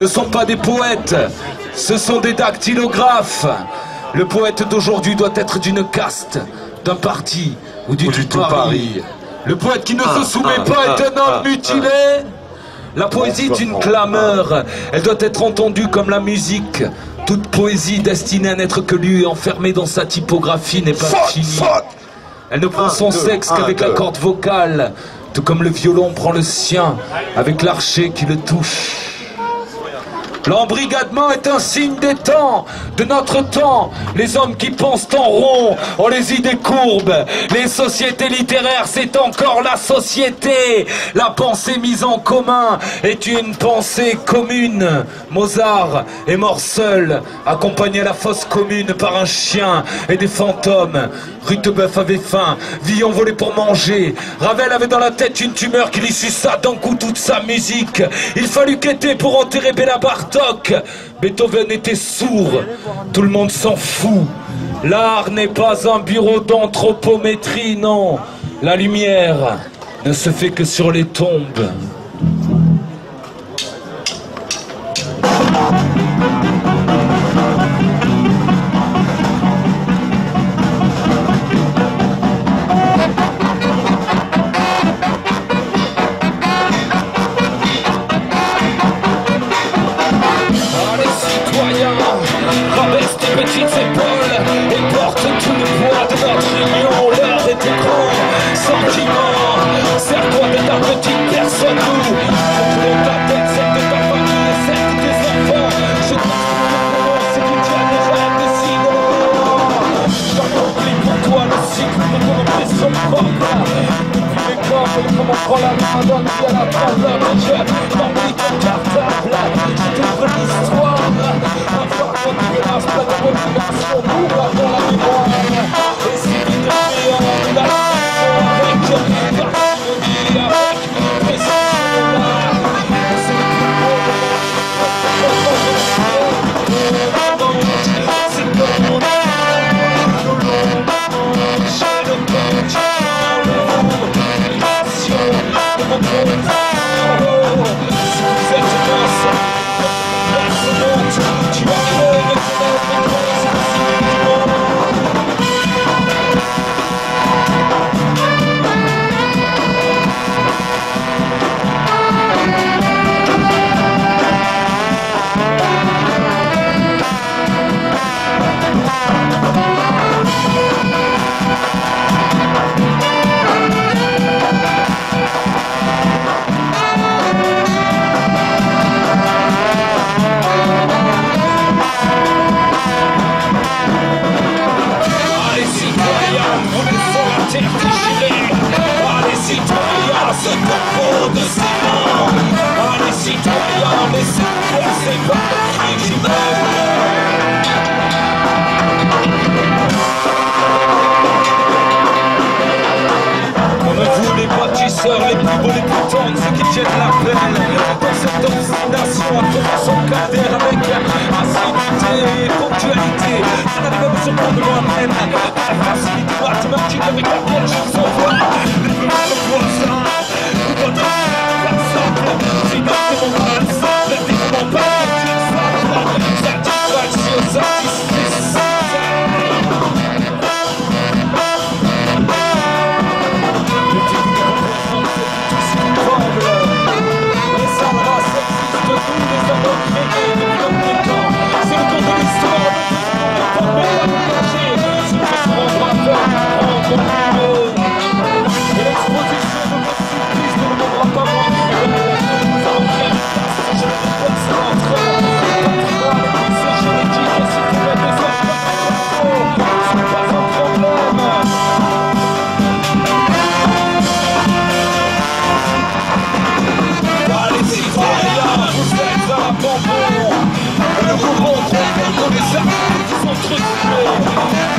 Ne sont pas des poètes, ce sont des dactylographes. Le poète d'aujourd'hui doit être d'une caste, d'un parti ou du tout Paris. Le poète qui ne se soumet pas est un homme mutilé. La poésie est une clameur, elle doit être entendue comme la musique. Toute poésie destinée à n'être que lue et enfermée dans sa typographie n'est pas finie. Elle ne prend son sexe qu'avec la corde vocale, tout comme le violon prend le sien avec l'archet qui le touche. L'embrigadement est un signe des temps, de notre temps. Les hommes qui pensent en rond ont les idées courbes. Les sociétés littéraires, c'est encore la société. La pensée mise en commun est une pensée commune. Mozart est mort seul, accompagné à la fosse commune par un chien et des fantômes. Rutebeuf avait faim, Villon volait pour manger. Ravel avait dans la tête une tumeur qui lui suça d'un coup toute sa musique. Il fallut quêter pour enterrer Béla Bartok. Beethoven était sourd, tout le monde s'en fout. L'art n'est pas un bureau d'anthropométrie, non. La lumière ne se fait que sur les tombes. Rabaisse tes petites épaules et porte tout le poids de notre union. L'heure est au grand sentiment. Serre-toi de ta petite personne ou contrôle ta tête, celle de ta famille et celle de tes enfants. Je t'explique ce que tu as déjà décidé. J'accomplis pour toi le cycle de ton oppression propre. Depuis les corps et comment prend la main d'un vie à la table. Je t'envie ton cartable, je t'ouvre l'histoire. Pas de population pour avoir la mémoire. Et si tu te fais en la avec précision c'est le plus beau c'est comme mon j'ai le temps l'émission de mon compte. Si vous êtes mince, tu vas crever. Allez citoyens, ce corbeau de ciment. Allez citoyens, laissez percer par le cri qui comme vous les bâtisseurs, les plus beaux, les plus tendres, ceux qui tiennent la peine dans cette obstination à tenir son carter avec assiduité et ponctualité. Ça n'arrive même sur le de moi-même. La facilité mathématique avec laquelle je vous envoie. Les plus beaux voisins, ou votre par simple. Si dans tes morales simples, dis-moi pas que tu es satisfaction, satisfaction. C'est le tour de l'histoire, le temps de partager, ce que je m'en rappelle, et l'exposition de votre surprise ne demandera pas moins de en quelle place je ne peux pas se rentrer. Patrimoine et pensée juridique, et si vous faites des offres, c'est pas un problème. Allez citoyens, vous êtes à la bonbon. Nous vous montrons les artistes qui sont truqués.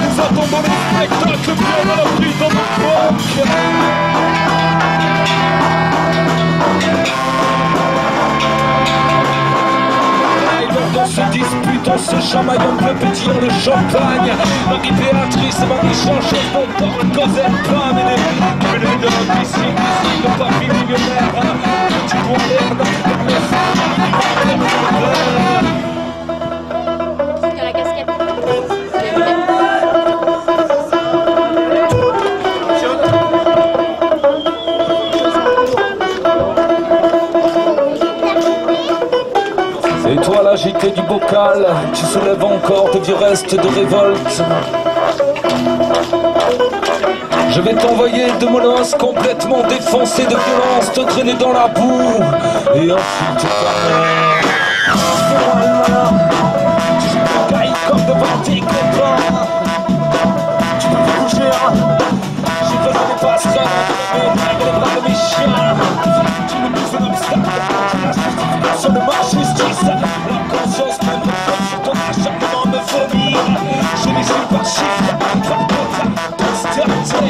Nous attendons les spectacles bien à la prise dans nos banques. On se dispute, on se chamaille, on peut pétillant le champagne. Marie-Béatrice et Marie-Changeuse vont pour causer le pain. Mais les de notre ici, le papier millionnaire. Tu dois l'air dans le agiter du bocal, tu soulèves encore de vieux restes de révolte. Je vais t'envoyer de molosses complètement défoncé de violence, te traîner dans la boue et ensuite te fermer. Tu cailles comme devant tes copains. Tu peux plus bouger, j'ai besoin des passerelles, les bras de mes chiens. Tu me pousses un obstacle, tu lâches justification de ma justice. La conscience même comme sur ton acharnement me vomit. Je les suis par chiffre, par postérité.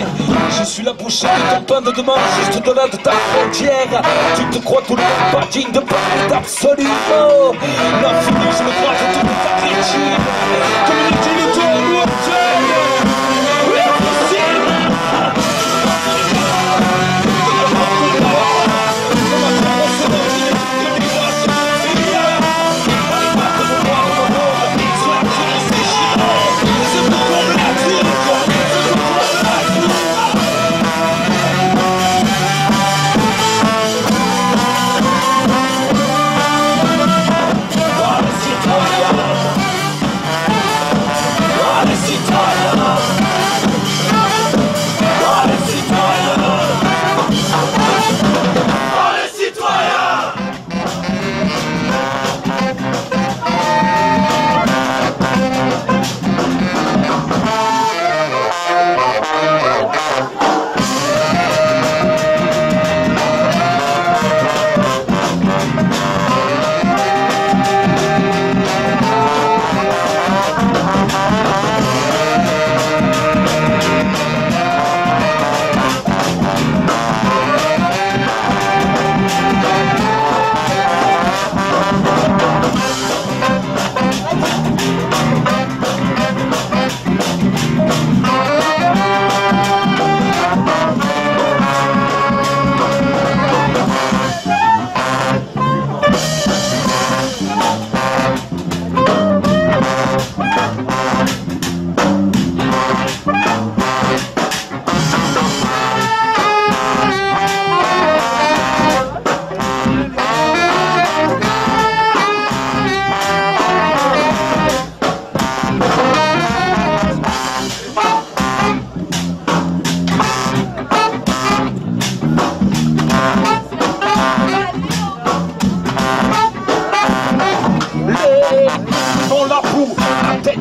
Je suis la bouchée de ton pain de demain, juste au-delà de ta frontière. Tu te crois tout le monde pas digne de parler d'absolu. Oh, l'infini, je me crois que tout est ta critique. Comme une utilité en lointain.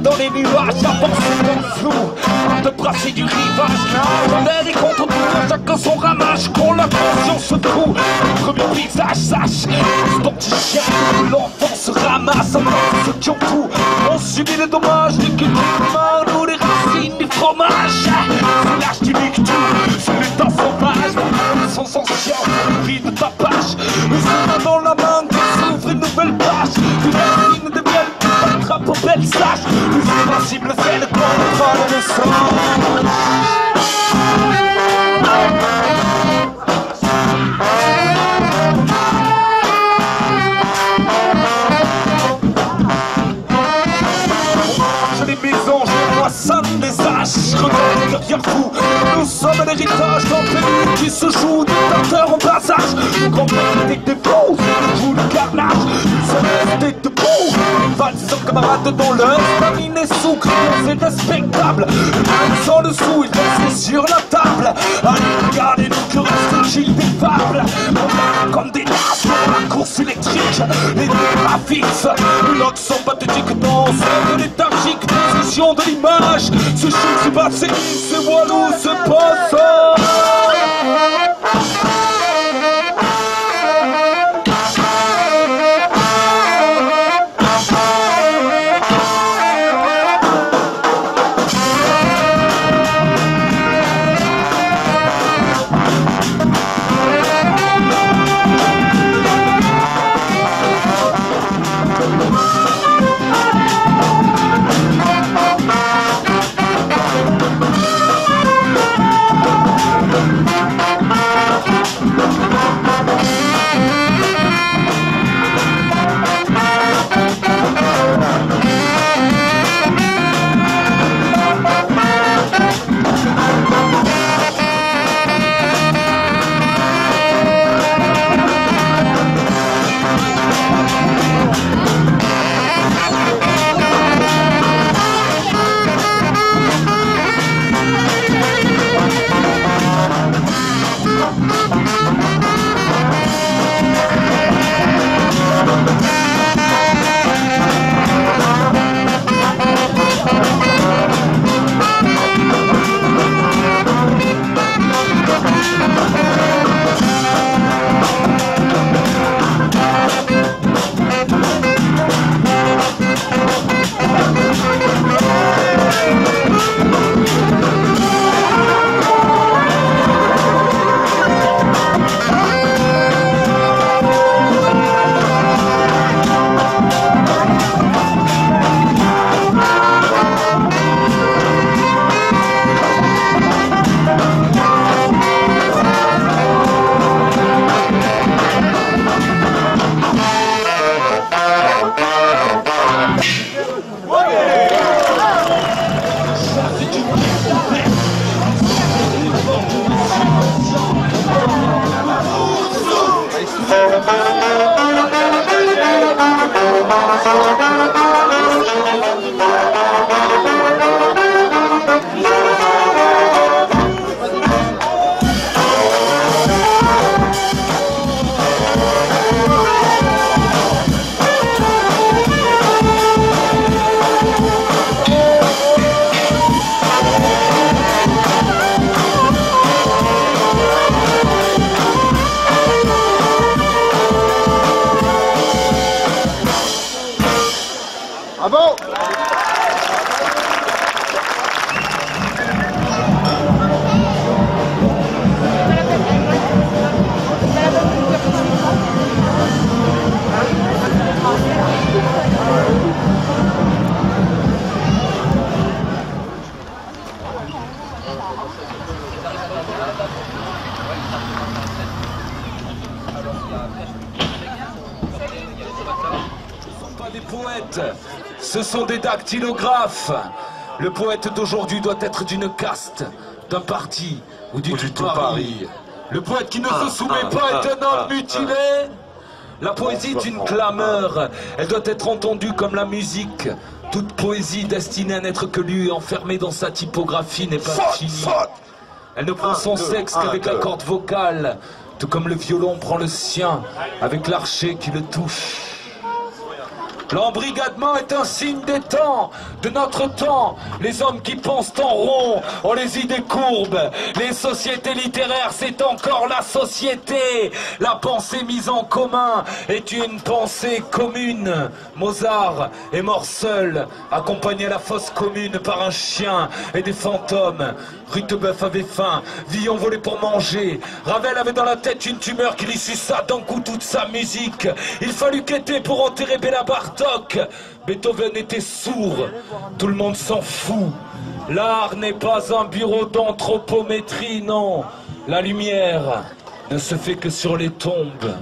Dans les nuages, avancé dans le flou, de brasser du rivage. Dans l'air et contre tout, chacun son ramage. Quand la conscience se trouve, le premier visage sache. Sporticien, l'enfant se ramasse. Ceux qui ont tout ont subi les dommages. Les cultures humaines ou les racines du fromage. C'est l'âge du nictou, c'est l'état sauvage. Ils sont conscients, vie de ta page. Mais c'est dans la main qui s'ouvre une nouvelle page. Une ligne de miel qui attrape aux belles sages. Plus sensible, c'est le corps de prendre le sang. Je les mésange, je moissonne les âges. Regardez derrière vous, nous sommes l'héritage d'un pays qui se joue dictateur en passage. Nos grands-pères étaient des fous, vous le carnage. Ils sont restés debout. Valsant camarades dans leur famine et sous criant c'est respectable. Même sans le sou, ils restent sur la table. Allez, regardez-nous que reste-t-il des fables. On est comme des nasses sur la course électrique. Les débats fixes, l'autre sont pathétiques dans de léthargique. Position de l'image, ce chic, c'est passé, c'est voilou, c'est pas ça. Ah bon? Des poètes, ce sont des dactylographes. Le poète d'aujourd'hui doit être d'une caste, d'un parti ou du tout Paris. Le poète qui ne se soumet pas est un homme mutilé. La poésie est une clameur, elle doit être entendue comme la musique. Toute poésie destinée à n'être que lue et enfermée dans sa typographie n'est pas finie. Elle ne prend son sexe qu'avec la corde vocale, tout comme le violon prend le sien avec l'archet qui le touche. L'embrigadement est un signe des temps, de notre temps. Les hommes qui pensent en rond ont les idées courbes. Les sociétés littéraires, c'est encore la société. La pensée mise en commun est une pensée commune. Mozart est mort seul, accompagné à la fosse commune par un chien et des fantômes. Rutebeuf avait faim, Villon volait pour manger. Ravel avait dans la tête une tumeur qui lui suça d'un coup toute sa musique. Il fallut quêter pour enterrer Béla Bartok. Beethoven était sourd, tout le monde s'en fout. L'art n'est pas un bureau d'anthropométrie, non. La lumière ne se fait que sur les tombes.